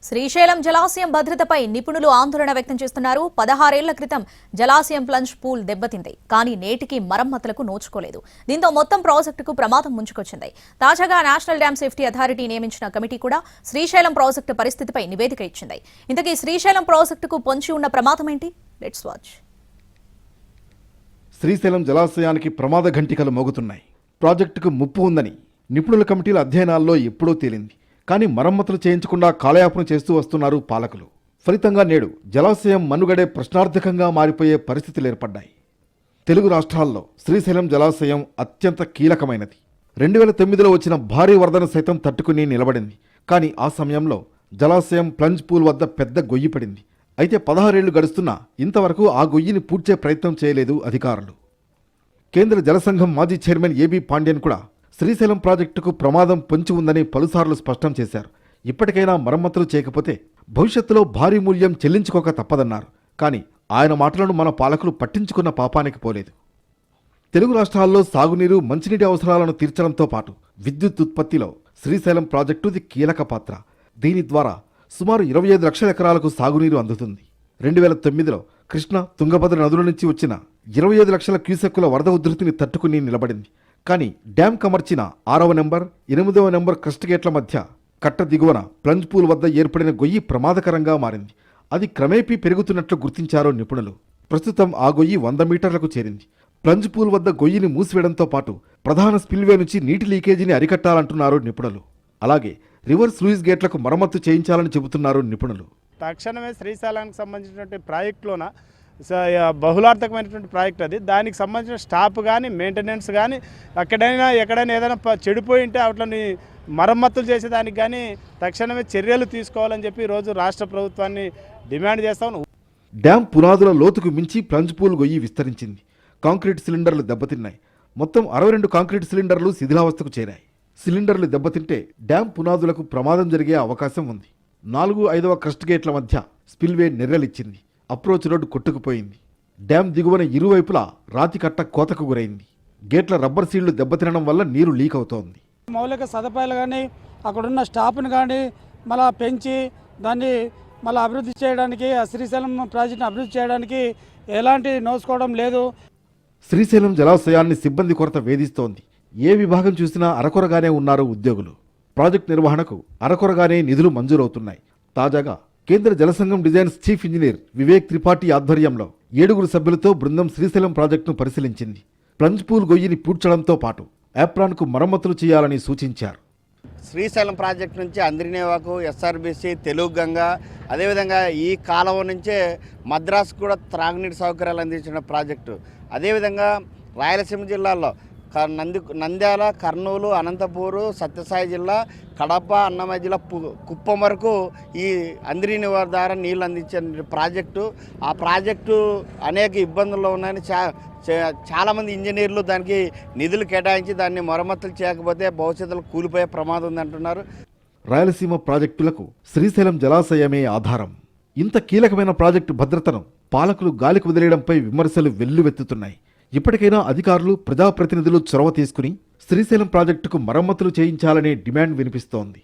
శ్రీశైలం జలాశయం భద్రతపై నిపుణులు ఆందోళన వ్యక్తం చేస్తున్నారు. 16 ఏళ్ల క్రితం జలాశయం ప్లంజ్ పూల్ దెబ్బతింది, కానీ నేటికి మరమ్మతులకు నోచుకోలేదు. దీంతో మొత్తం ప్రాజెక్టుకు ప్రమాదం ముంచుకొచ్చింది. తాజాగా నేషనల్ డ్యామ్ సేఫ్టీ అథారిటీ నియమించిన కమిటీ కూడా శ్రీశైలం ప్రాజెక్టు పరిస్థితిపై నివేదిక ఇచ్చింది. ఇంతకీ శ్రీశైలం ప్రాజెక్టుకు పొంచి ఉన్న ప్రమాదం ఏంటి? Let's watch. శ్రీశైలం జలాశయానికి ప్రమాద ఘంటికలు మోగుతున్నాయి. ప్రాజెక్టుకు ముప్పు ఉందని నిపుణుల కమిటీల అధ్యయనాల్లో ఎప్పుడూ తేలింది. కానీ మరమ్మతులు చేయించకుండా కాలయాపన చేస్తూ వస్తున్నారు పాలకులు. ఫలితంగా నేడు జలాశయం మనుగడే ప్రశ్నార్థకంగా మారిపోయే పరిస్థితులు ఏర్పడ్డాయి. తెలుగు రాష్ట్రాల్లో శ్రీశైలం జలాశయం అత్యంత కీలకమైనది. 2009లో వచ్చిన భారీ వరదను సైతం తట్టుకుని నిలబడింది. కానీ ఆ సమయంలో జలాశయం ప్లంజ్ పూల్ వద్ద పెద్ద గొయ్యి పడింది. అయితే 16 ఏళ్లు గడుస్తున్నా ఇంతవరకు ఆ గొయ్యిని పూడ్చే ప్రయత్నం చేయలేదు అధికారులు. కేంద్ర జలసంఘం మాజీ చైర్మన్ ఏబీ పాండ్యన్ కూడా శ్రీశైలం ప్రాజెక్టుకు ప్రమాదం పొంచి ఉందని పలుసార్లు స్పష్టం చేశారు. ఇప్పటికైనా మరమ్మతులు చేయకపోతే భవిష్యత్తులో భారీ మూల్యం చెల్లించుకోక తప్పదన్నారు. కానీ ఆయన మాటలను మన పాలకులు పట్టించుకున్న పాపానికి పోలేదు. తెలుగు రాష్ట్రాల్లో సాగునీరు, మంచినీటి అవసరాలను తీర్చడంతో పాటు విద్యుత్ ఉత్పత్తిలో శ్రీశైలం ప్రాజెక్టుది కీలక పాత్ర. దీని ద్వారా సుమారు 25 లక్షల ఎకరాలకు సాగునీరు అందుతుంది. 2009లో కృష్ణ, తుంగభద్ర నదుల నుంచి వచ్చిన 25 లక్షల క్యూసెక్కుల వరద ఉధృతిని తట్టుకుని నిలబడింది. కానీ డ్యామ్ కమర్చిన 6వ నెంబర్, 8వ నెంబర్ క్రస్ట్ గేట్ల మధ్య కట్ట దిగువన ప్లంజ్ పూల్ వద్ద ఏర్పడిన గొయ్యి ప్రమాదకరంగా మారింది. అది క్రమేపీ పెరుగుతున్నట్లు గుర్తించారు నిపుణులు. ప్రస్తుతం ఆ గొయ్యి 100 మీటర్లకు చేరింది. ప్లంజ్ పూల్ వద్ద గొయ్యిని మూసివేయడంతో పాటు ప్రధాన స్పిల్వే నుంచి నీటి లీకేజీని అరికట్టాలంటున్నారు నిపుణులు. అలాగే రివర్స్ లూయిస్ గేట్లకు మరమ్మతు చేయించాలని చెబుతున్నారు నిపుణులు. తక్షణమే శ్రీశైలానికి సంబంధించినటువంటి ప్రాజెక్టులోన బహుళార్థకమైనటువంటి ప్రాజెక్ట్ అది. దానికి సంబంధించిన స్టాఫ్ కానీ, మెయింటెనెన్స్ కానీ, ఎక్కడైనా ఏదైనా చెడిపోయి ఉంటే వాటిని మరమ్మతులు చేసేదానికి కానీ తక్షణమే చర్యలు తీసుకోవాలని చెప్పి ఈరోజు రాష్ట్ర ప్రభుత్వాన్ని డిమాండ్ చేస్తాం. డ్యామ్ పునాదుల లోతుకు మించి ప్లంజ్ పూల్ గొయ్యి విస్తరించింది. కాంక్రీట్ సిలిండర్లు దెబ్బతిన్నాయి. మొత్తం 62 కాంక్రీట్ సిలిండర్లు శిథిలావస్థకు చేరాయి. సిలిండర్లు దెబ్బతింటే డ్యామ్ పునాదులకు ప్రమాదం జరిగే అవకాశం ఉంది. 4, 5వ క్రస్ట్ గేట్ల మధ్య స్పిల్వే నెర్రలిచ్చింది. అప్రోచ్ రోడ్డు కొట్టుకుపోయింది. డ్యామ్ దిగువన ఇరువైపులా రాతి కట్ట కోతకు గురైంది. గేట్ల రబ్బర్ సీళ్లు దెబ్బతినడం వల్ల నీరు లీక్ అవుతోంది. మౌలిక సదుపాయాలు కానీ, అక్కడున్న స్టాఫ్ను కానీ మళ్ళీ పెంచి దాన్ని మళ్ళీ అభివృద్ధి చేయడానికి, శ్రీశైలం ప్రాజెక్టును అభివృద్ధి చేయడానికి ఎలాంటి నోసుకోవడం లేదు. శ్రీశైలం జలాశయాన్ని సిబ్బంది కొరత వేధిస్తోంది. ఏ విభాగం చూసినా అరకొరగానే ఉన్నారు ఉద్యోగులు. ప్రాజెక్టు నిర్వహణకు అరకొరగానే నిధులు మంజూరవుతున్నాయి. తాజాగా కేంద్ర జలసంఘం designs chief engineer Vivek Tripathi ఆధ్వర్యంలో 7 సభ్యులతో బృందం శ్రీశైలం ప్రాజెక్టును పరిశీలించింది. ప్లంజ్ పూల్ గొయ్యిని పూడ్చడంతో పాటు యాప్రాన్కు మరమ్మతులు చేయాలని సూచించారు. శ్రీశైలం ప్రాజెక్టు నుంచి అంద్రినేవాకు, ఎస్ఆర్బీసీ, తెలుగు గంగా, అదేవిధంగా ఈ కాలువ నుంచే మద్రాసు కూడా త్రాగునీటి సౌకర్యాలు అందించిన ప్రాజెక్టు. అదేవిధంగా రాయలసీమ జిల్లాలో నంద్యాల, కర్నూలు, అనంతపూరు, సత్యసాయి జిల్లా, కడప, అన్నమయ్య జిల్లా, కుప్పం వరకు ఈ అంద్రినివార్ ద్వారా నీళ్ళు అందించే ప్రాజెక్టు. ఆ ప్రాజెక్టు అనేక ఇబ్బందుల్లో ఉన్నాయని చాలామంది ఇంజనీర్లు దానికి నిధులు కేటాయించి దాన్ని మరమ్మతులు చేయకపోతే భవిష్యత్తులో కూలిపోయే ప్రమాదం ఉందంటున్నారు. రాయలసీమ ప్రాజెక్టులకు శ్రీశైలం జలాశయమే ఆధారం. ఇంత కీలకమైన ప్రాజెక్టు భద్రతను పాలకులు గాలికి వదిలేయడంపై విమర్శలు వెల్లువెత్తుతున్నాయి. ఇప్పటికైనా అధికారులు, ప్రజాప్రతినిధులు చొరవ తీసుకుని శ్రీశైలం ప్రాజెక్టుకు మరమ్మతులు చేయించాలనే డిమాండ్ వినిపిస్తోంది.